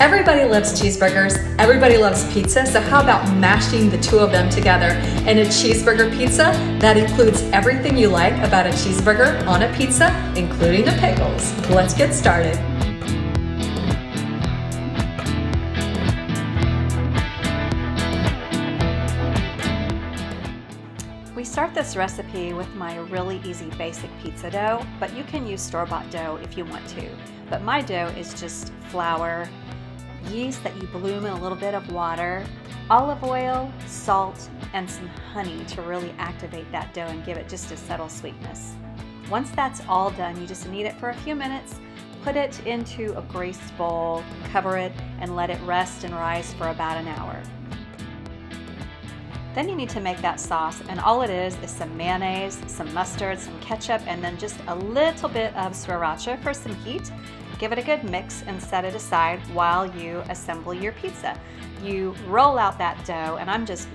Everybody loves cheeseburgers, everybody loves pizza, so how about mashing the two of them together in a cheeseburger pizza that includes everything you like about a cheeseburger on a pizza, including the pickles. Let's get started. We start this recipe with my really easy basic pizza dough, but you can use store-bought dough if you want to. But my dough is just flour, yeast that you bloom in a little bit of water, olive oil, salt, and some honey to really activate that dough and give it just a subtle sweetness. Once that's all done, you just knead it for a few minutes, put it into a greased bowl, cover it, and let it rest and rise for about an hour. Then you need to make that sauce, and all it is some mayonnaise, some mustard, some ketchup, and then just a little bit of sriracha for some heat. Give it a good mix and set it aside while you assemble your pizza. You roll out that dough, and I'm just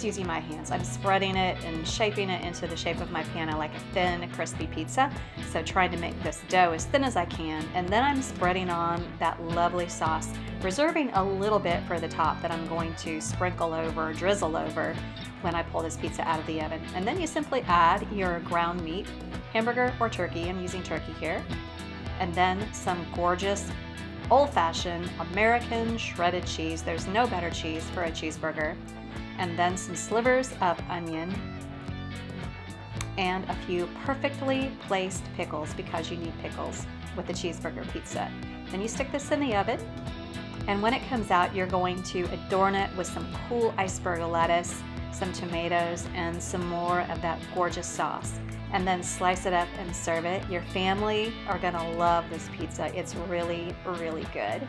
using my hands. I'm spreading it and shaping it into the shape of my pan. I like a thin, crispy pizza, so trying to make this dough as thin as I can, and then I'm spreading on that lovely sauce, reserving a little bit for the top that I'm going to sprinkle over, drizzle over when I pull this pizza out of the oven. And then you simply add your ground meat, hamburger or turkey. I'm using turkey here. And then some gorgeous old-fashioned American shredded cheese. There's no better cheese for a cheeseburger. And then some slivers of onion and a few perfectly placed pickles, because you need pickles with a cheeseburger pizza. Then you stick this in the oven, and when it comes out, you're going to adorn it with some cool iceberg lettuce, some tomatoes, and some more of that gorgeous sauce. And then slice it up and serve it. Your family are gonna love this pizza. It's really, really good.